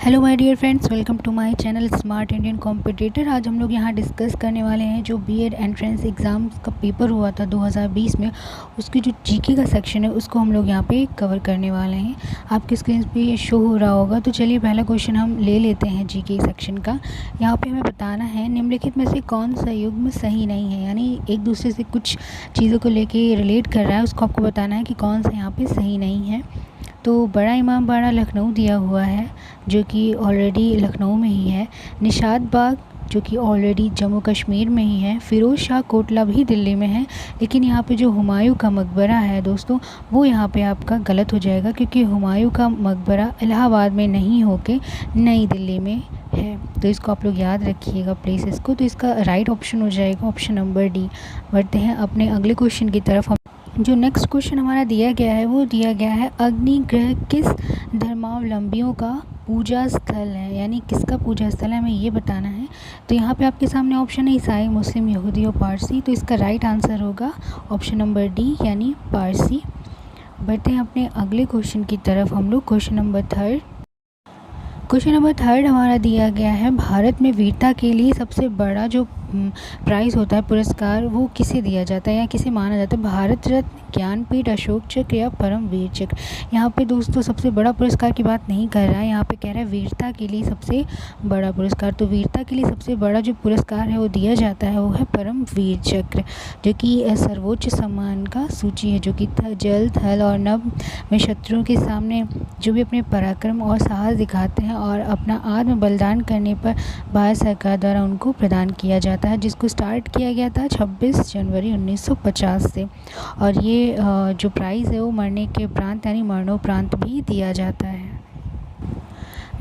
Hello my dear friends, welcome to my channel smart Indian competitor. आज हम लोग यहाँ डिस्कस करने वाले हैं जो बीएड एंट्रेंस एग्ज़ाम्स का पेपर हुआ था 2020 में, उसकी जो जीके का सेक्शन है उसको हम लोग यहाँ पे कवर करने वाले हैं। आपकी स्क्रीन पे ये शो हो रहा होगा। तो चलिए पहला क्वेश्चन हम ले लेते हैं जीके सेक्शन का। यहाँ पे हमें बताना है निम्नलिखित में से कौन सा युग्म सही नहीं है, यानी एक दूसरे से कुछ चीज़ों को लेके रिलेट कर रहा है, उसको आपको बताना है कि कौन सा यहाँ पे सही नहीं है। तो बड़ा इमामबाड़ा लखनऊ दिया हुआ है जो कि ऑलरेडी लखनऊ में ही है। निशात बाग जो कि ऑलरेडी जम्मू कश्मीर में ही है। फ़िरोज़ शाह कोटला भी दिल्ली में है, लेकिन यहाँ पे जो हुमायूं का मकबरा है दोस्तों, वो यहाँ पे आपका गलत हो जाएगा, क्योंकि हुमायूं का मकबरा इलाहाबाद में नहीं होके नई दिल्ली में है। तो इसको आप लोग याद रखिएगा प्लेसेस को। तो इसका राइट ऑप्शन हो जाएगा ऑप्शन नंबर डी। बढ़ते हैं अपने अगले क्वेश्चन की तरफ। जो नेक्स्ट क्वेश्चन हमारा दिया गया है वो दिया गया है अग्निग्रह किस धर्मावलंबियों का पूजा स्थल है, यानी किसका पूजा स्थल है, हमें ये बताना है। तो यहाँ पे आपके सामने ऑप्शन है ईसाई, मुस्लिम, यहूदी और पारसी। तो इसका राइट आंसर होगा ऑप्शन नंबर डी यानी पारसी। बढ़ते हैं अपने अगले क्वेश्चन की तरफ हम लोग। क्वेश्चन नंबर थर्ड हमारा दिया गया है भारत में वीरता के लिए सबसे बड़ा जो प्राइज़ होता है, पुरस्कार, वो किसे दिया जाता है या किसे माना जाता है? भारत रत्न, ज्ञानपीठ, अशोक चक्र या परम वीर चक्र। यहाँ पे दोस्तों सबसे बड़ा पुरस्कार की बात नहीं कर रहा है, यहाँ पे कह रहा है वीरता के लिए सबसे बड़ा पुरस्कार। तो वीरता के लिए सबसे बड़ा जो पुरस्कार है वो दिया जाता है वो है परम वीर चक्र, जो कि सर्वोच्च सम्मान का सूची है, जो कि जल, थल और नभ में शत्रुओं के सामने जो भी अपने पराक्रम और साहस दिखाते हैं और अपना आत्म बलिदान करने पर भारत सरकार द्वारा उनको प्रदान किया जाता है, जिसको स्टार्ट किया गया था 26 जनवरी 1950 से। और ये जो प्राइज़ है वो मरने के उपरांत यानी मरणोपरांत भी दिया जाता है।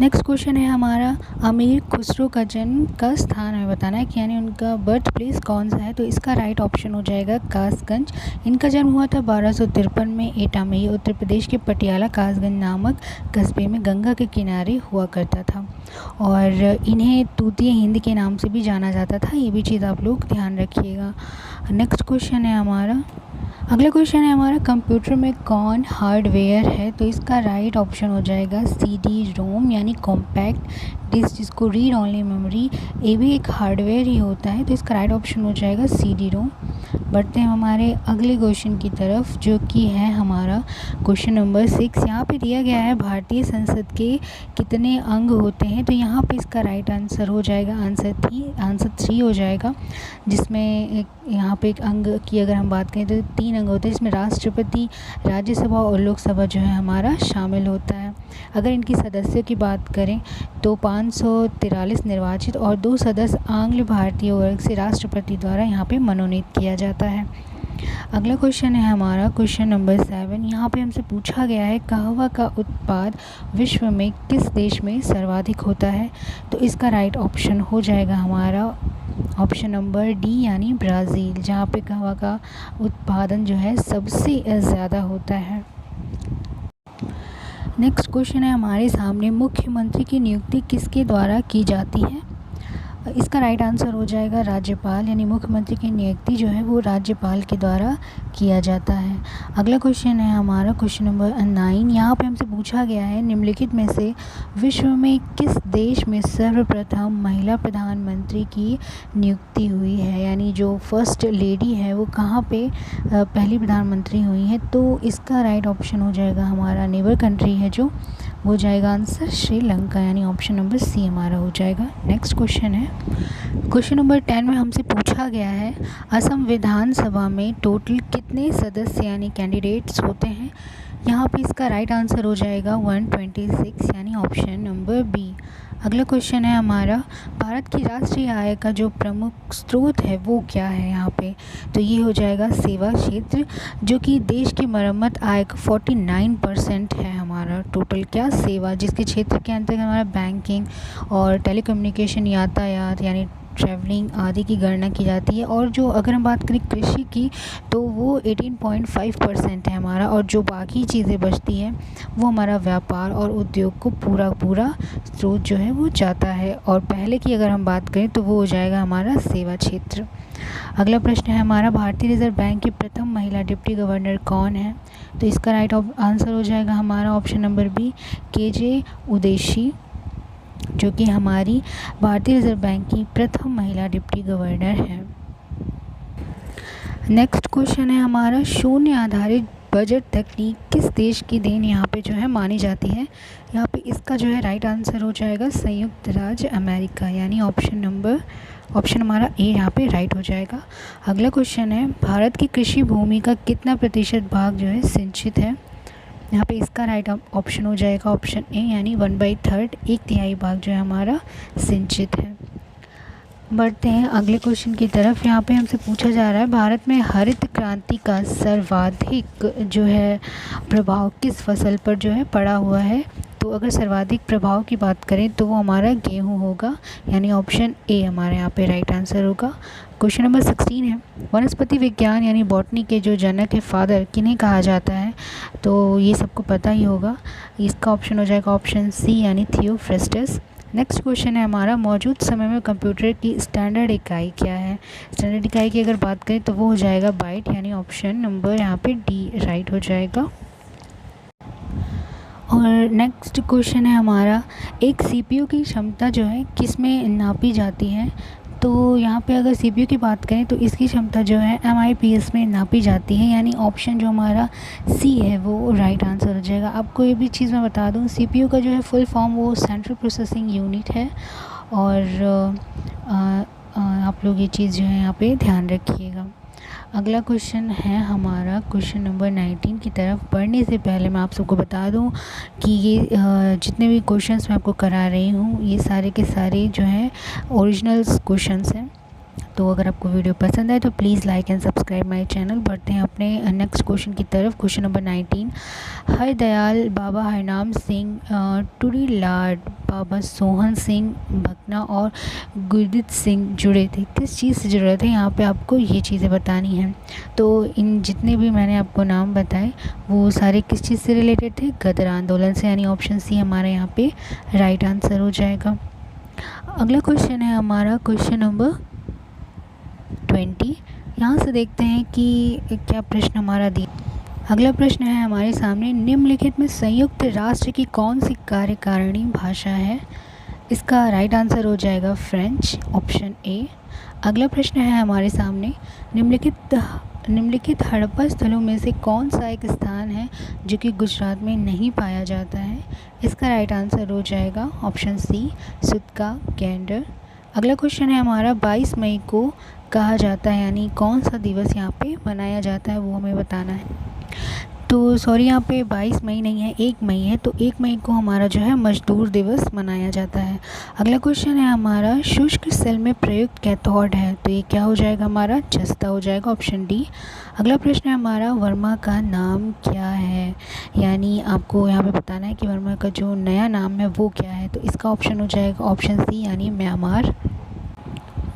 नेक्स्ट क्वेश्चन है हमारा अमीर खुसरो का जन्म का स्थान हमें बताना है कि यानी उनका बर्थ प्लेस कौन सा है। तो इसका राइट ऑप्शन हो जाएगा कासगंज। इनका जन्म हुआ था 1253 में एटा में। ये उत्तर प्रदेश के पटियाला कासगंज नामक कस्बे में गंगा के किनारे हुआ करता था, और इन्हें तूतीय हिंद के नाम से भी जाना जाता था। ये भी चीज़ आप लोग ध्यान रखिएगा। नेक्स्ट क्वेश्चन है हमारा, अगला क्वेश्चन है हमारा कंप्यूटर में कौन हार्डवेयर है? तो इसका राइट ऑप्शन हो जाएगा CD रोम यानी कॉम्पैक्ट डिस्क, जिसको रीड ओनली मेमोरी, ये भी एक हार्डवेयर ही होता है। तो इसका राइट ऑप्शन हो जाएगा CD रोम। बढ़ते हैं हमारे अगले क्वेश्चन की तरफ जो कि है हमारा क्वेश्चन नंबर 6। यहाँ पे दिया गया है भारतीय संसद के कितने अंग होते हैं? तो यहाँ पे इसका राइट आंसर हो जाएगा आंसर 3 हो जाएगा, जिसमें यहाँ पे एक अंग की अगर हम बात करें तो 3 अंग होते हैं, जिसमें राष्ट्रपति, राज्यसभा और लोकसभा जो है हमारा शामिल होता है। अगर इनकी सदस्यों की बात करें तो 543 निर्वाचित और 2 सदस्य आंग्ल भारतीय वर्ग से राष्ट्रपति द्वारा यहाँ पे मनोनीत किया जाता है। अगला क्वेश्चन है हमारा क्वेश्चन नंबर 7। यहाँ पे हमसे पूछा गया है कहवा का उत्पाद विश्व में किस देश में सर्वाधिक होता है? तो इसका राइट ऑप्शन हो जाएगा हमारा ऑप्शन नंबर डी यानी ब्राज़ील, जहाँ पे कहवा का उत्पादन जो है सबसे ज़्यादा होता है। नेक्स्ट क्वेश्चन है हमारे सामने, मुख्यमंत्री की नियुक्ति किसके द्वारा की जाती है? इसका राइट आंसर हो जाएगा राज्यपाल, यानी मुख्यमंत्री की नियुक्ति जो है वो राज्यपाल के द्वारा किया जाता है। अगला क्वेश्चन है हमारा क्वेश्चन नंबर 9। यहाँ पे हमसे पूछा गया है निम्नलिखित में से विश्व में किस देश में सर्वप्रथम महिला प्रधानमंत्री की नियुक्ति हुई है, यानी जो फर्स्ट लेडी है वो कहाँ पे पहली प्रधानमंत्री हुई है? तो इसका राइट ऑप्शन हो जाएगा हमारा नेबर कंट्री है जो, हो जाएगा आंसर श्रीलंका, यानी ऑप्शन नंबर सी हमारा हो जाएगा। नेक्स्ट क्वेश्चन है क्वेश्चन नंबर 10 में हमसे पूछा गया है असम विधानसभा में टोटल कितने सदस्य यानी कैंडिडेट्स होते हैं? यहाँ पे इसका राइट आंसर हो जाएगा 126 यानी ऑप्शन नंबर बी। अगला क्वेश्चन है हमारा भारत की राष्ट्रीय आय का जो प्रमुख स्रोत है वो क्या है यहाँ पे? तो ये हो जाएगा सेवा क्षेत्र, जो कि देश की मरम्मत आय का 49% है हमारा टोटल क्या सेवा, जिसके क्षेत्र के अंतर्गत हमारा बैंकिंग और टेलीकम्युनिकेशन, यातायात यानी ट्रैवलिंग आदि की गणना की जाती है। और जो अगर हम बात करें कृषि की तो वो 18.5% है हमारा, और जो बाकी चीज़ें बचती हैं वो हमारा व्यापार और उद्योग को पूरा स्रोत जो है वो जाता है। और पहले की अगर हम बात करें तो वो हो जाएगा हमारा सेवा क्षेत्र। अगला प्रश्न है हमारा भारतीय रिजर्व बैंक की प्रथम महिला डिप्टी गवर्नर कौन है? तो इसका राइट आंसर हो जाएगा हमारा option number B KJ Udeshi. जो कि हमारी भारतीय रिजर्व बैंक की प्रथम महिला डिप्टी गवर्नर हैं। नेक्स्ट क्वेश्चन है हमारा, शून्य आधारित बजट तकनीक किस देश की देन यहाँ पे जो है मानी जाती है। यहाँ पे इसका जो है राइट आंसर हो जाएगा संयुक्त राज्य अमेरिका, यानी ऑप्शन हमारा ए यहाँ पे राइट हो जाएगा। अगला क्वेश्चन है, भारत की कृषि भूमि का कितना प्रतिशत भाग जो है सिंचित है। यहाँ पे इसका राइट ऑप्शन हो जाएगा ऑप्शन ए, यानी 1/3, 1/3 भाग जो है हमारा सिंचित है। बढ़ते हैं अगले क्वेश्चन की तरफ। यहाँ पे हमसे पूछा जा रहा है, भारत में हरित क्रांति का सर्वाधिक जो है प्रभाव किस फसल पर जो है पड़ा हुआ है। तो अगर सर्वाधिक प्रभाव की बात करें तो वो हमारा गेहूँ होगा, यानी ऑप्शन ए हमारे यहाँ पे राइट आंसर होगा। क्वेश्चन नंबर 16 है, वनस्पति विज्ञान यानी बॉटनी के जो जनक है, फादर, किन्हें कहा जाता है। तो ये सबको पता ही होगा, इसका ऑप्शन हो जाएगा ऑप्शन सी, यानी थियोफ्रास्टस। नेक्स्ट क्वेश्चन है हमारा, मौजूद समय में कंप्यूटर की स्टैंडर्ड इकाई क्या है। स्टैंडर्ड इकाई की अगर बात करें तो वो हो जाएगा बाइट, यानी ऑप्शन नंबर यहाँ पे डी राइट हो जाएगा। और नेक्स्ट क्वेश्चन है हमारा, एक सीपीयू की क्षमता जो है किस में नापी जाती है। तो यहाँ पे अगर सीपीयू की बात करें तो इसकी क्षमता जो है MIPS में नापी जाती है, यानी ऑप्शन जो हमारा सी है वो राइट आंसर हो जाएगा। आपको ये भी चीज़ मैं बता दूँ, सीपीयू का जो है फुल फॉर्म वो सेंट्रल प्रोसेसिंग यूनिट है। और आप लोग ये चीज़ जो है यहाँ पे ध्यान रखिएगा। अगला क्वेश्चन है हमारा क्वेश्चन नंबर 19 की तरफ बढ़ने से पहले मैं आप सबको बता दूं कि ये जितने भी क्वेश्चंस मैं आपको करा रही हूँ ये सारे के सारे जो हैं ओरिजिनल क्वेश्चंस हैं। तो अगर आपको वीडियो पसंद आए तो please like and subscribe my channel. बढ़ते हैं अपने नेक्स्ट क्वेश्चन की तरफ। क्वेश्चन नंबर 19, हरदयाल बाबा हरनाम सिंह, टूरी लाड बाबा सोहन सिंह भकना और गुरदीप सिंह जुड़े थे, किस चीज़ से जुड़े थे। यहाँ पे आपको ये चीज़ें बतानी हैं। तो इन जितने भी मैंने आपको नाम बताए वो सारे किस चीज़ से रिलेटेड थे, गदर आंदोलन से, यानी ऑप्शन सी हमारे यहाँ पे राइट आंसर हो जाएगा। अगला क्वेश्चन है हमारा क्वेश्चन नंबर 20। यहाँ से देखते हैं कि क्या प्रश्न हमारा दिया। अगला प्रश्न है हमारे सामने, निम्नलिखित में संयुक्त राष्ट्र की कौन सी कार्यकारिणी भाषा है। इसका राइट आंसर हो जाएगा फ्रेंच, ऑप्शन ए। अगला प्रश्न है हमारे सामने, निम्नलिखित हड़प्पा स्थलों में से कौन सा एक स्थान है जो कि गुजरात में नहीं पाया जाता है। इसका राइट आंसर हो जाएगा ऑप्शन सी, सुतका गेंडर। अगला क्वेश्चन है हमारा, 22 मई को कहा जाता है, यानी कौन सा दिवस यहाँ पे मनाया जाता है वो हमें बताना है। तो सॉरी, यहाँ पे 22 मई नहीं है, 1 मई है। तो 1 मई को हमारा जो है मजदूर दिवस मनाया जाता है। अगला क्वेश्चन है हमारा, शुष्क सेल में प्रयुक्त कैथोड है। तो ये क्या हो जाएगा हमारा, जस्ता हो जाएगा, ऑप्शन डी। अगला प्रश्न है हमारा, वर्मा का नाम क्या है, यानी आपको यहाँ पे बताना है कि वर्मा का जो नया नाम है वो क्या है। तो इसका ऑप्शन हो जाएगा ऑप्शन सी, यानी म्यांमार।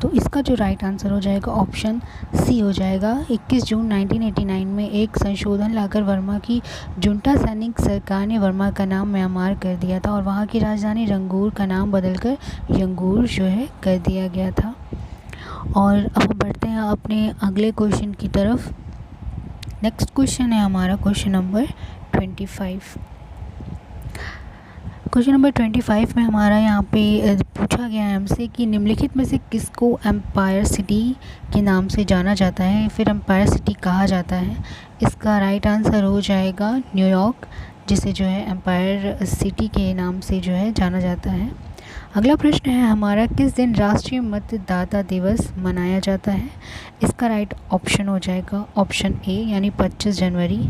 तो इसका जो राइट आंसर हो जाएगा ऑप्शन सी हो जाएगा। 21 जून 1989 में एक संशोधन लाकर वर्मा की जुंटा सैनिक सरकार ने वर्मा का नाम म्यांमार कर दिया था और वहाँ की राजधानी रंगूर का नाम बदलकर यंगूर जो है कर दिया गया था। और अब हम बढ़ते हैं अपने अगले क्वेश्चन की तरफ। नेक्स्ट क्वेश्चन है हमारा क्वेश्चन नंबर 25। क्वेश्चन नंबर 25 में हमारा यहाँ पे पूछा गया है हमसे कि निम्नलिखित में से किसको एम्पायर सिटी के नाम से जाना जाता है, फिर एम्पायर सिटी कहा जाता है। इसका राइट आंसर हो जाएगा न्यूयॉर्क, जिसे जो है एम्पायर सिटी के नाम से जो है जाना जाता है। अगला प्रश्न है हमारा, किस दिन राष्ट्रीय मतदाता दिवस मनाया जाता है। इसका राइट ऑप्शन हो जाएगा ऑप्शन ए, यानी 25 जनवरी।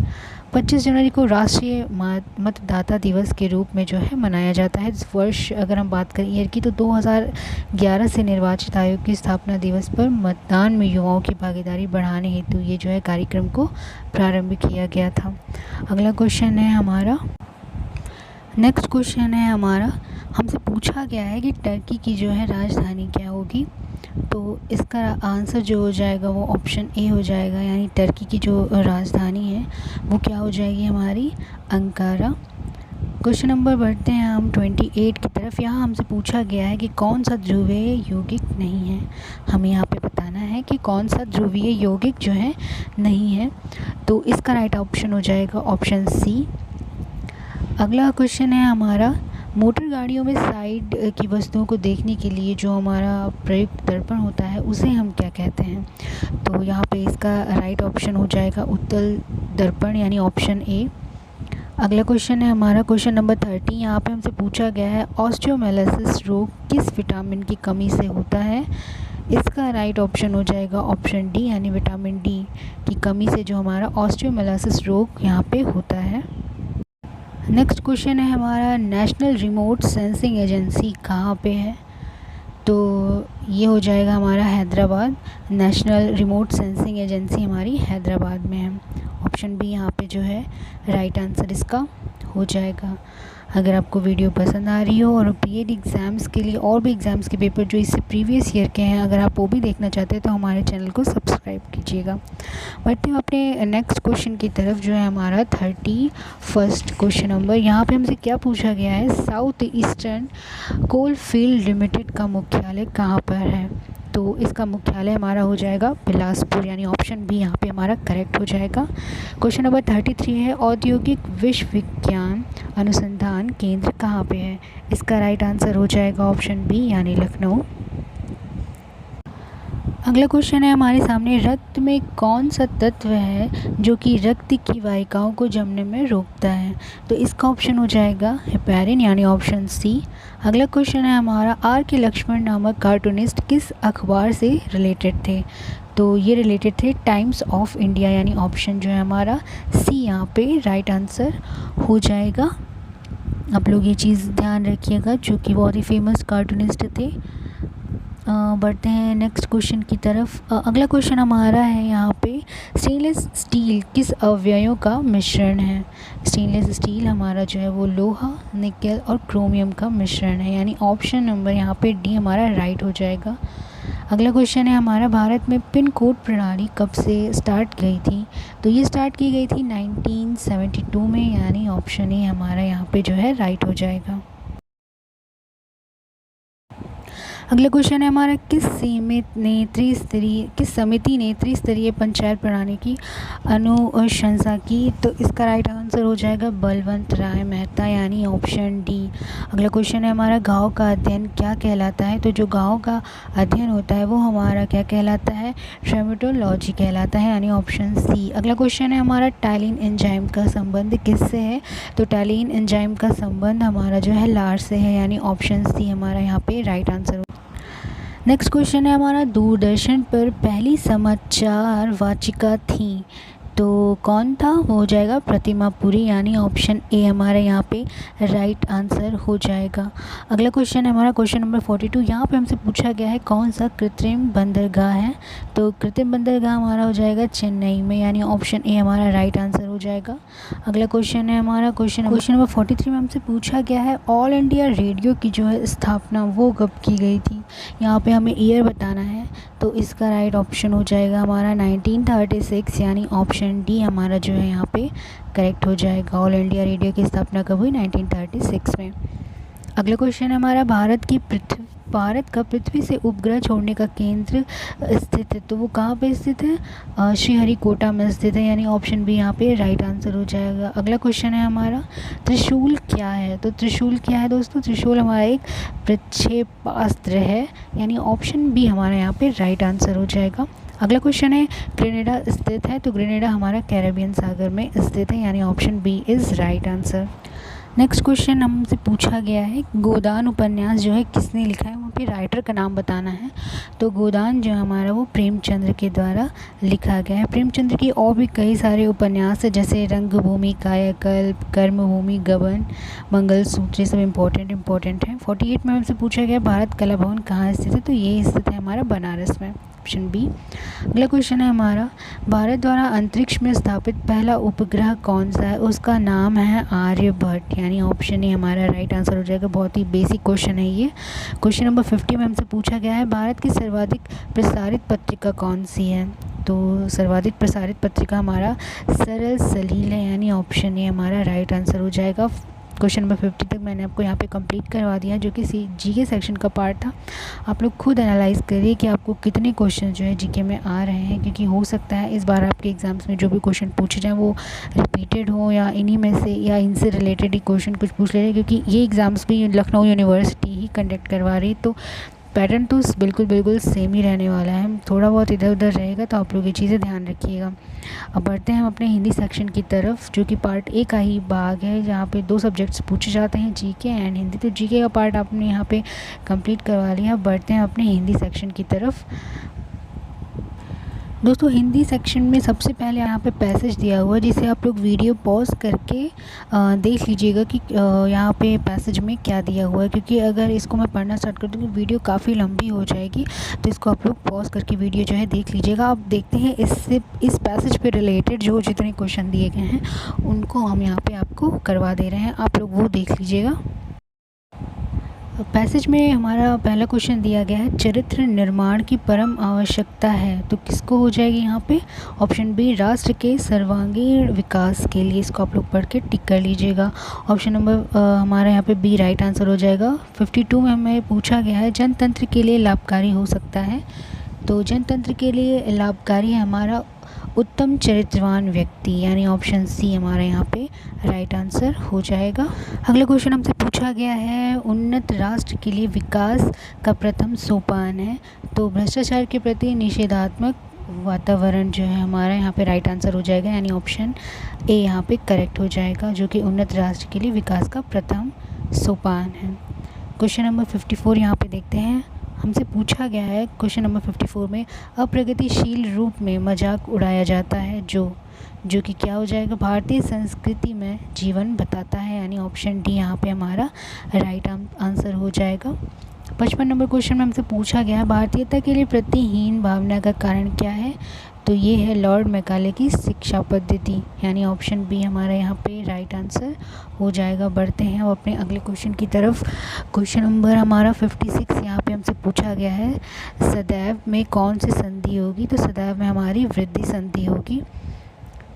25 जनवरी को राष्ट्रीय मतदाता दिवस के रूप में जो है मनाया जाता है। इस वर्ष अगर हम बात करें ईयर की तो 2011 से निर्वाचित आयोग की स्थापना दिवस पर मतदान में युवाओं की भागीदारी बढ़ाने हेतु ये जो है कार्यक्रम को प्रारंभ किया गया था। अगला क्वेश्चन है हमारा, नेक्स्ट क्वेश्चन है हमारा, हमसे पूछा गया है कि टर्की की जो है राजधानी क्या होगी। तो इसका आंसर जो हो जाएगा वो ऑप्शन ए हो जाएगा, यानी टर्की की जो राजधानी है वो क्या हो जाएगी हमारी, अंकारा। क्वेश्चन नंबर बढ़ते हैं हम 28 की तरफ। यहाँ हमसे पूछा गया है कि कौन सा ध्रुवीय यौगिक नहीं है। हमें यहाँ पे बताना है कि कौन सा ध्रुवीय यौगिक जो है नहीं है। तो इसका राइट ऑप्शन हो जाएगा ऑप्शन सी। अगला क्वेश्चन है हमारा, मोटर गाड़ियों में साइड की वस्तुओं को देखने के लिए जो हमारा प्रयुक्त दर्पण होता है उसे हम क्या कहते हैं? तो यहाँ पे इसका राइट ऑप्शन हो जाएगा उत्तल दर्पण यानी ऑप्शन ए। अगला क्वेश्चन है हमारा क्वेश्चन नंबर 30। यहाँ पे हमसे पूछा गया है ऑस्टियोमेलासिस रोग किस विटामिन की कमी से होता है? इसका राइट ऑप्शन हो जाएगा ऑप्शन डी यानी विटामिन डी की कमी से जो हमारा ऑस्टियोमेलासिस रोग यहाँ पे होता है। नेक्स्ट क्वेश्चन है हमारा नेशनल रिमोट सेंसिंग एजेंसी कहाँ पे है? तो ये हो जाएगा हमारा Hyderabad. National remote sensing agency हमारी हैदराबाद में है। ऑप्शन बी यहाँ पे जो है राइट आंसर इसका हो जाएगा। अगर आपको वीडियो पसंद आ रही हो और बीएड एग्ज़ाम्स के लिए और भी एग्ज़ाम्स के पेपर जो इससे प्रीवियस ईयर के हैं अगर आप वो भी देखना चाहते हैं तो हमारे चैनल को सब्सक्राइब कीजिएगा। बढ़ते हैं अपने नेक्स्ट क्वेश्चन की तरफ जो है हमारा 31st क्वेश्चन नंबर। यहाँ पे हमसे क्या पूछा गया है South Eastern Coal Field Limited का मुख्यालय कहाँ पर है? तो इसका मुख्यालय हमारा हो जाएगा बिलासपुर यानी ऑप्शन बी यहाँ पे हमारा करेक्ट हो जाएगा। क्वेश्चन नंबर 33 है औद्योगिक विश्वविज्ञान अनुसंधान केंद्र कहाँ पे है? इसका राइट आंसर हो जाएगा ऑप्शन बी यानी लखनऊ। अगला क्वेश्चन है हमारे सामने रक्त में कौन सा तत्व है जो कि रक्त की वाहिकाओं को जमने में रोकता है? तो इसका ऑप्शन हो जाएगा हेपेरिन यानी ऑप्शन सी। अगला क्वेश्चन है हमारा आर के लक्ष्मण नामक कार्टूनिस्ट किस अखबार से रिलेटेड थे? तो ये रिलेटेड थे टाइम्स ऑफ इंडिया यानी ऑप्शन जो है हमारा सी यहाँ पे राइट आंसर हो जाएगा। आप लोग ये चीज़ ध्यान रखिएगा जो कि बहुत ही फेमस कार्टूनिस्ट थे। बढ़ते हैं नेक्स्ट क्वेश्चन की तरफ। अगला क्वेश्चन हमारा है यहाँ पे स्टेनलेस स्टील किस अवयवों का मिश्रण है? स्टेनलेस स्टील हमारा जो है वो लोहा निकेल और क्रोमियम का मिश्रण है यानी ऑप्शन नंबर यहाँ पे डी हमारा राइट हो जाएगा। अगला क्वेश्चन है हमारा भारत में पिन कोड प्रणाली कब से स्टार्ट गई थी? तो ये स्टार्ट की गई थी 1972 में यानी ऑप्शन ए हमारा यहाँ पे जो है राइट हो जाएगा। अगला क्वेश्चन है हमारा किस समिति ने त्रिस्तरीय पंचायत प्रणाली की अनुशंसा की? तो इसका राइट आंसर हो जाएगा बलवंत राय मेहता यानी ऑप्शन डी। अगला क्वेश्चन है हमारा घाव का अध्ययन क्या कहलाता है? तो जो घाव का अध्ययन होता है वो हमारा क्या कहलाता है? ट्रेमेटोलॉजी कहलाता है यानी ऑप्शन सी। अगला क्वेश्चन है हमारा टाइलिन एंजाइम का संबंध किससे है? तो टाइलिन एंजाइम का संबंध हमारा जो है लार से है यानी ऑप्शन सी हमारा यहाँ पे राइट आंसर। नेक्स्ट क्वेश्चन है हमारा दूरदर्शन पर पहली समाचार वाचिका थी तो कौन था? वो हो जाएगा प्रतिमा पुरी यानी ऑप्शन ए हमारे यहाँ पे राइट आंसर हो जाएगा। अगला क्वेश्चन है हमारा क्वेश्चन नंबर 42। यहाँ पे हमसे पूछा गया है कौन सा कृत्रिम बंदरगाह है? तो कृत्रिम बंदरगाह हमारा हो जाएगा चेन्नई में यानी ऑप्शन ए हमारा राइट आंसर हो जाएगा। अगला क्वेश्चन है हमारा क्वेश्चन नंबर 43 में हमसे पूछा गया है ऑल इंडिया रेडियो की जो है स्थापना वो कब की गई थी? यहाँ पे हमें ईयर बताना है तो इसका राइट ऑप्शन हो जाएगा हमारा 1936 यानी ऑप्शन डी हमारा जो है यहाँ पे करेक्ट हो जाएगा। ऑल इंडिया रेडियो की स्थापना कब हुई? 1936 में। अगला क्वेश्चन है हमारा भारत का पृथ्वी से उपग्रह छोड़ने का केंद्र स्थित है तो वो कहाँ पे स्थित है? श्रीहरिकोटा में स्थित है यानी ऑप्शन बी यहाँ पे राइट आंसर हो जाएगा। अगला क्वेश्चन है हमारा त्रिशूल क्या है? तो त्रिशूल क्या है दोस्तों? त्रिशूल हमारा एक प्रक्षेपास्त्र है यानी ऑप्शन बी हमारा यहाँ पे राइट आंसर हो जाएगा। अगला क्वेश्चन है ग्रेनेडा स्थित है तो ग्रेनेडा हमारा कैरेबियन सागर में स्थित है यानी option B is right answer. Next question हमसे पूछा गया है गोदान उपन्यास जो है किसने लिखा है? वहाँ पे राइटर का नाम बताना है। तो गोदान जो हमारा वो प्रेमचंद्र के द्वारा लिखा गया है। प्रेमचंद्र की और भी कई सारे उपन्यास है जैसे रंगभूमि, कायाकल्प, कर्मभूमि, गबन, मंगलसूत्र, ये सब इम्पोर्टेंट है। 48 में हमसे पूछा गया भारत कला भवन कहाँ स्थित है? तो ये स्थित है हमारा बनारस में ऑप्शन बी। अगला क्वेश्चन है हमारा भारत द्वारा अंतरिक्ष में स्थापित पहला उपग्रह कौन सा है? उसका नाम है आर्यभट्ट यानी ऑप्शन ए हमारा राइट आंसर हो जाएगा। बहुत ही बेसिक क्वेश्चन है ये। क्वेश्चन नंबर 50 में हमसे पूछा गया है भारत की सर्वाधिक प्रसारित पत्रिका कौन सी है? तो सर्वाधिक प्रसारित पत्रिका हमारा सरल सलील है यानी ऑप्शन ए हमारा राइट आंसर हो जाएगा। क्वेश्चन नंबर 50 तक मैंने आपको यहाँ पे कंप्लीट करवा दिया, जो कि जीके सेक्शन का पार्ट था। आप लोग खुद एनालाइज करिए कि आपको कितने क्वेश्चन जो है जीके में आ रहे हैं, क्योंकि हो सकता है इस बार आपके एग्ज़ाम्स में जो भी क्वेश्चन पूछे जाएँ वो रिपीटेड हो, या इन्हीं में से या इनसे रिलेटेड ही क्वेश्चन कुछ पूछ ले, क्योंकि ये एग्ज़ाम्स भी लखनऊ यूनिवर्सिटी ही कंडक्ट करवा रही, तो पैटर्न तो बिल्कुल सेम ही रहने वाला है। थोड़ा बहुत इधर उधर रहेगा, तो आप लोग ये चीज़ें ध्यान रखिएगा। अब बढ़ते हैं हम अपने हिंदी सेक्शन की तरफ, जो कि पार्ट ए का ही भाग है, जहाँ पे 2 सब्जेक्ट्स पूछे जाते हैं, जीके एंड हिंदी। तो जीके का पार्ट आपने यहाँ पे कंप्लीट करवा लिया। बढ़ते हैं अपने हिंदी सेक्शन की तरफ। दोस्तों हिंदी सेक्शन में सबसे पहले यहाँ पे पैसेज दिया हुआ है, जिसे आप लोग वीडियो पॉज करके देख लीजिएगा कि यहाँ पे पैसेज में क्या दिया हुआ है, क्योंकि अगर इसको मैं पढ़ना स्टार्ट कर दूँ तो वीडियो काफ़ी लंबी हो जाएगी, तो इसको आप लोग पॉज करके वीडियो जो है देख लीजिएगा। आप देखते हैं इस पैसेज पे रिलेटेड जो जितने क्वेश्चन दिए गए हैं उनको हम यहाँ पर आपको करवा दे रहे हैं, आप लोग वो देख लीजिएगा। पैसेज में हमारा पहला क्वेश्चन दिया गया है, चरित्र निर्माण की परम आवश्यकता है, तो किसको हो जाएगी यहाँ पे? ऑप्शन बी, राष्ट्र के सर्वांगीण विकास के लिए। इसको आप लोग पढ़ के टिक कर लीजिएगा। ऑप्शन नंबर हमारा यहाँ पे बी राइट आंसर हो जाएगा। 52 में हमें पूछा गया है, जनतंत्र के लिए लाभकारी हो सकता है, तो जनतंत्र के लिए लाभकारी है हमारा उत्तम चरित्रवान व्यक्ति, यानी ऑप्शन सी हमारा यहाँ पे राइट आंसर हो जाएगा। अगला क्वेश्चन हमसे पूछा गया है, उन्नत राष्ट्र के लिए विकास का प्रथम सोपान है, तो भ्रष्टाचार के प्रति निषेधात्मक वातावरण जो है हमारा यहाँ पे राइट आंसर हो जाएगा, यानी ऑप्शन ए यहाँ पे करेक्ट हो जाएगा, जो कि उन्नत राष्ट्र के लिए विकास का प्रथम सोपान है। क्वेश्चन नंबर 54 यहाँ पे देखते हैं, हमसे पूछा गया है क्वेश्चन नंबर 54 में, अप्रगतिशील रूप में मजाक उड़ाया जाता है जो कि क्या हो जाएगा? भारतीय संस्कृति में जीवन बताता है, यानी ऑप्शन डी यहाँ पे हमारा राइट आंसर हो जाएगा। 55 नंबर क्वेश्चन में हमसे पूछा गया है, भारतीयता के लिए प्रतिहीन भावना का कारण क्या है, तो ये है लॉर्ड मैकाले की शिक्षा पद्धति, यानी ऑप्शन बी हमारा यहाँ पे राइट आंसर हो जाएगा। बढ़ते हैं अब अपने अगले क्वेश्चन की तरफ। क्वेश्चन नंबर हमारा 56 यहाँ पे हमसे पूछा गया है, सदैव में कौन सी संधि होगी, तो सदैव में हमारी वृद्धि संधि होगी।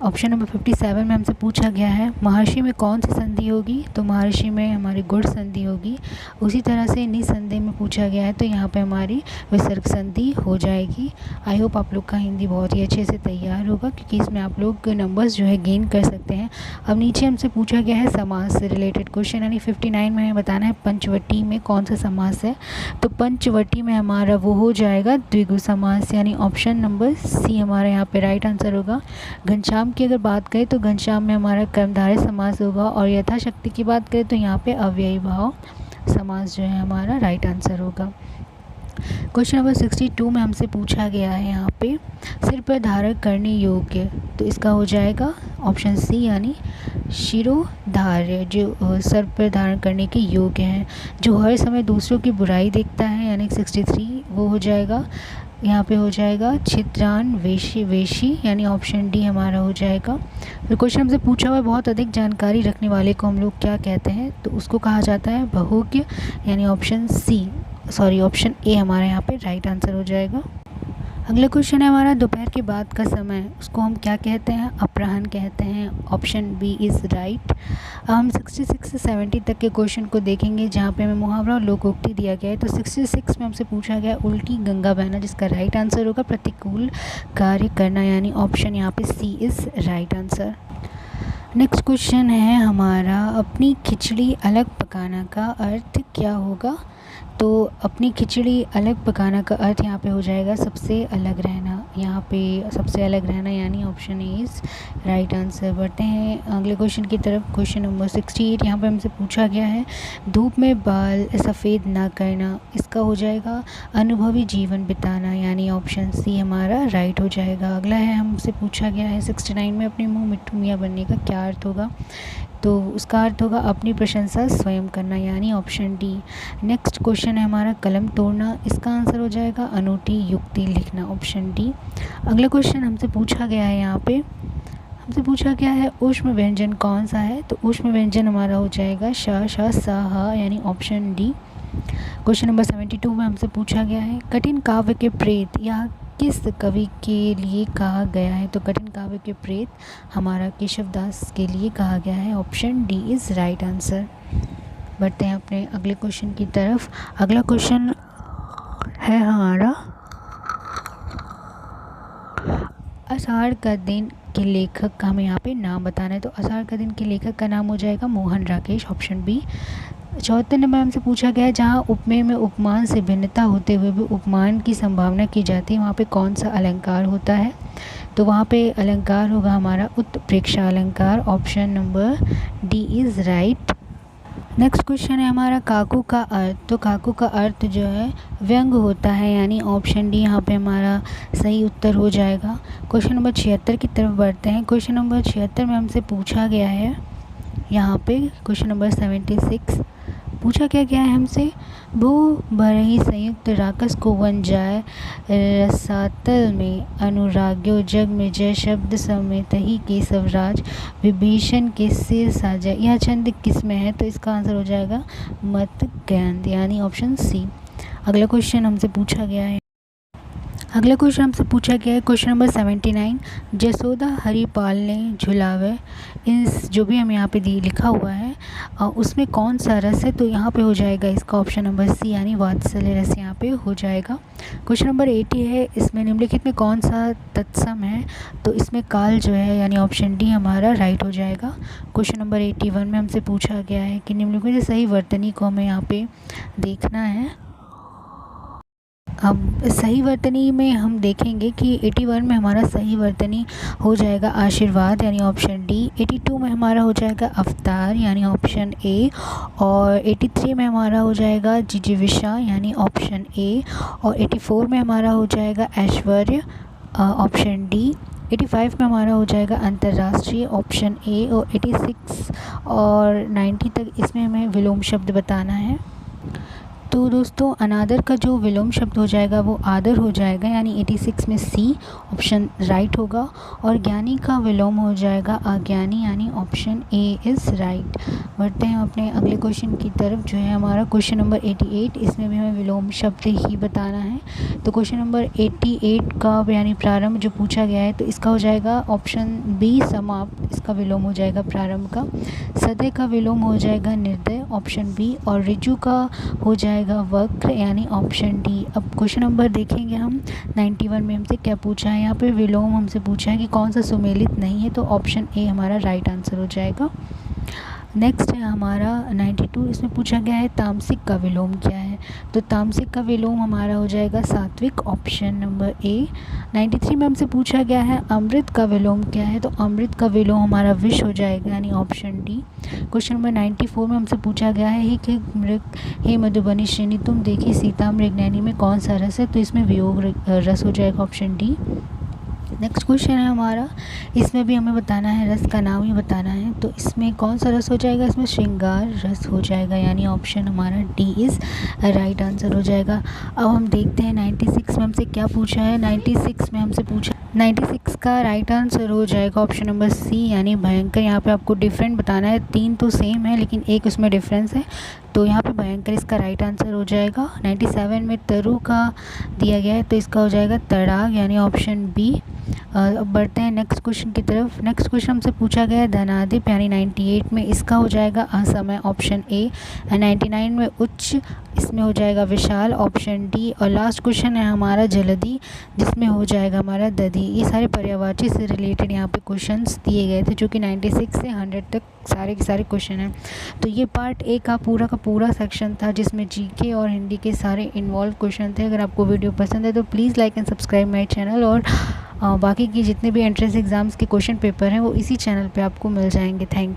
ऑप्शन नंबर 57 में हमसे पूछा गया है, महर्षि में कौन सी संधि होगी, तो महर्षि में हमारी गुण संधि होगी। उसी तरह से निसंधि में पूछा गया है, तो यहाँ पे हमारी विसर्ग संधि हो जाएगी। आई होप आप लोग का हिंदी बहुत ही अच्छे से तैयार होगा, क्योंकि इसमें आप लोग नंबर्स जो है गेन कर सकते हैं। अब नीचे हमसे पूछा गया है समास से रिलेटेड क्वेश्चन, यानी 59 में हमें बताना है पंचवटी में कौन सा समास है, तो पंचवटी में हमारा वो हो जाएगा द्विगु समास, यानी ऑप्शन नंबर सी हमारा यहाँ पे राइट आंसर होगा। घनश्याम की अगर बात करें तो घनश्याम में हमारा कर्मधारय समास होगा, और यथाशक्ति की बात करें तो यहाँ पे अव्ययी भाव समास जो है हमारा राइट आंसर होगा। क्वेश्चन नंबर 62 में हमसे पूछा गया है यहाँ पे, सिर पर धारण करने योग्य, तो इसका हो जाएगा ऑप्शन सी, यानी शिरोधार्य, जो सर पर धारण करने के योग्य हैं, जो हर समय दूसरों की बुराई देखता है, यानी 63 वो हो जाएगा। यहाँ पे हो जाएगा छित्रान वेशी, यानी ऑप्शन डी हमारा हो जाएगा। फिर क्वेश्चन हमसे पूछा हुआ है, बहुत अधिक जानकारी रखने वाले को हम लोग क्या कहते हैं, तो उसको कहा जाता है बहुज्ञ, यानी ऑप्शन ए हमारा यहाँ पे राइट आंसर हो जाएगा। अगला क्वेश्चन है हमारा, दोपहर के बाद का समय, उसको हम क्या कहते हैं? अपराह्न कहते हैं, ऑप्शन बी इज़ राइट। अब हम 66 से 70 तक के क्वेश्चन को देखेंगे, जहाँ पे हमें मुहावरा और लोकोक्ति दिया गया है। तो 66 में हमसे पूछा गया उल्टी गंगा बहना, जिसका राइट आंसर होगा प्रतिकूल कार्य करना, यानी ऑप्शन यहाँ पे C is right answer. Next question है हमारा, अपनी खिचड़ी अलग पकाना का अर्थ क्या होगा? तो अपनी खिचड़ी अलग पकाना का अर्थ यहाँ पे हो जाएगा सबसे अलग रहना, यहाँ पे सबसे अलग रहना, यानी option A is right answer. बढ़ते हैं अगले क्वेश्चन की तरफ। क्वेश्चन नंबर 68 यहाँ पे हमसे पूछा गया है, धूप में बाल सफ़ेद ना करना, इसका हो जाएगा अनुभवी जीवन बिताना, यानी ऑप्शन सी हमारा राइट हो जाएगा। अगला है, हमसे पूछा गया है 69 में, अपने मुँह मिट्ठू मियाँ बनने का क्या अर्थ होगा? तो उसका अर्थ होगा अपनी प्रशंसा स्वयं करना, यानी ऑप्शन डी। नेक्स्ट क्वेश्चन है हमारा, कलम तोड़ना, इसका आंसर हो जाएगा अनूठी युक्ति लिखना, ऑप्शन डी। अगला क्वेश्चन हमसे पूछा गया है, यहाँ पे हमसे पूछा गया है ऊष्म व्यंजन कौन सा है? तो ऊष्म व्यंजन हमारा हो जाएगा श श स ह, यानी ऑप्शन डी। क्वेश्चन नंबर 72 में हमसे पूछा गया है, कठिन काव्य के प्रेत या किस कवि के लिए कहा गया है? तो कठिन काव्य के प्रेत हमारा केशवदास के लिए कहा गया है। Option D is right answer. बढ़ते हैं अपने अगले क्वेश्चन की तरफ। अगला क्वेश्चन है हमारा, आषाढ़ का दिन के लेखक का हमें यहाँ पे नाम बताना है। तो आषाढ़ का दिन के लेखक का नाम हो जाएगा Mohan Rakesh, option B. 74 number हमसे पूछा गया है, जहाँ उपमेय में उपमान से भिन्नता होते हुए भी उपमान की संभावना की जाती है, वहाँ पे कौन सा अलंकार होता है? तो वहाँ पे अलंकार होगा हमारा उत्प्रेक्षा अलंकार, option number D is right. Next question है हमारा, काकू का अर्थ। तो काकू का अर्थ जो है व्यंग होता है, यानी ऑप्शन डी यहाँ पे हमारा सही उत्तर हो जाएगा। क्वेश्चन नंबर 76 की तरफ बढ़ते हैं। क्वेश्चन नंबर 76 में हमसे पूछा गया है, यहाँ पे क्वेश्चन नंबर 76 पूछा क्या गया है हमसे, भू भरही संयुक्त राकस को वन जाय रसातल में अनुराग्यो जग में जय शब्द समेत ही केशवराज विभीषण के सिर साजा। यह छंद किस में है? तो इसका आंसर हो जाएगा मत गंध, यानी ऑप्शन सी। अगला क्वेश्चन हमसे पूछा गया है, क्वेश्चन नंबर 79, जसोदा हरिपाल ने झुलावे, इस जो भी हमें यहाँ पे लिखा हुआ है उसमें कौन सा रस है? तो यहाँ पे हो जाएगा इसका ऑप्शन नंबर सी, यानी वात्सल्य रस यहाँ पे हो जाएगा। क्वेश्चन नंबर 80 है, इसमें निम्नलिखित में कौन सा तत्सम है? तो इसमें काल जो है, यानी ऑप्शन डी हमारा राइट हो जाएगा। क्वेश्चन नंबर 81 में हमसे पूछा गया है कि निम्नलिखित सही वर्तनी को हमें यहाँ पे देखना है। अब सही वर्तनी में हम देखेंगे कि 81 में हमारा सही वर्तनी हो जाएगा आशीर्वाद, यानी ऑप्शन डी। 82 में हमारा हो जाएगा अवतार, यानी ऑप्शन ए। और 83 में हमारा हो जाएगा जिजीविषा, यानी ऑप्शन ए। और 84 में हमारा हो जाएगा ऐश्वर्य, ऑप्शन डी। 85 में हमारा हो जाएगा अंतर्राष्ट्रीय, ऑप्शन ए। और 86 और 90 तक इसमें हमें विलोम शब्द बताना है। तो दोस्तों अनादर का जो विलोम शब्द हो जाएगा वो आदर हो जाएगा, यानी 86 में सी ऑप्शन राइट होगा। और ज्ञानी का विलोम हो जाएगा अज्ञानी, यानी ऑप्शन ए इज़ राइट। बढ़ते हैं अपने अगले क्वेश्चन की तरफ, जो है हमारा क्वेश्चन नंबर 88। इसमें भी हमें विलोम शब्द ही बताना है। तो क्वेश्चन नंबर 88 का यानी प्रारंभ जो पूछा गया है, तो इसका हो जाएगा ऑप्शन बी समाप्त, इसका विलोम हो जाएगा प्रारंभ का। सदय का विलोम हो जाएगा निर्दय, ऑप्शन बी। और ऋजु का हो जाएगा वक्र, यानी ऑप्शन डी। अब क्वेश्चन नंबर देखेंगे हम 91 में हमसे क्या पूछा है। यहाँ पे विलोम हमसे पूछा है कि कौन सा सुमेलित नहीं है, तो ऑप्शन ए हमारा राइट आंसर हो जाएगा। नेक्स्ट है हमारा 92, इसमें पूछा गया है तामसिक का विलोम क्या है। तो तामसिक का विलोम हमारा हो जाएगा सात्विक, ऑप्शन नंबर ए। 93 में हमसे पूछा गया है अमृत का विलोम क्या है। तो अमृत का विलोम हमारा विष हो जाएगा, यानी ऑप्शन डी। क्वेश्चन नंबर 94 में हमसे पूछा गया है कि मृग हे मधुबनी श्रेणी तुम देखी सीता मृगनयनी में कौन सा रस है। तो इसमें वियोग रस हो जाएगा, ऑप्शन डी। नेक्स्ट क्वेश्चन है हमारा, इसमें भी हमें बताना है, रस का नाम ही बताना है। तो इसमें कौन सा रस हो जाएगा? इसमें श्रृंगार रस हो जाएगा, यानी ऑप्शन हमारा डी इज़ राइट आंसर हो जाएगा। अब हम देखते हैं 96 में हमसे क्या पूछा है। 96 में हमसे पूछा 96 का राइट आंसर हो जाएगा ऑप्शन नंबर सी, यानी भयंकर। यहाँ पे आपको डिफरेंट बताना है, 3 तो सेम है लेकिन एक उसमें डिफरेंस है, तो यहाँ पे भयंकर इसका राइट आंसर हो जाएगा। 97 में तरु का दिया गया है, तो इसका हो जाएगा तड़ाग, यानी ऑप्शन बी। अब बढ़ते हैं नेक्स्ट क्वेश्चन की तरफ। नेक्स्ट क्वेश्चन हमसे पूछा गया है धनाधिप, यानी 98 में इसका हो जाएगा असमय, ऑप्शन ए। 99 में उच्च, इसमें हो जाएगा विशाल, ऑप्शन डी। और लास्ट क्वेश्चन है हमारा जलधि, जिसमें हो जाएगा हमारा दधि। ये सारे पर्यायवाची से रिलेटेड यहाँ पे क्वेश्चंस दिए गए थे, जो कि 96 से 100 तक सारे के सारे क्वेश्चन हैं। तो ये पार्ट ए का पूरा सेक्शन था, जिसमें जीके और हिंदी के सारे इन्वॉल्व क्वेश्चन थे। अगर आपको वीडियो पसंद है तो please like and subscribe my channel. और बाकी की जितने भी एंट्रेंस एग्ज़ाम्स के क्वेश्चन पेपर हैं वो इसी चैनल पे आपको मिल जाएंगे। थैंक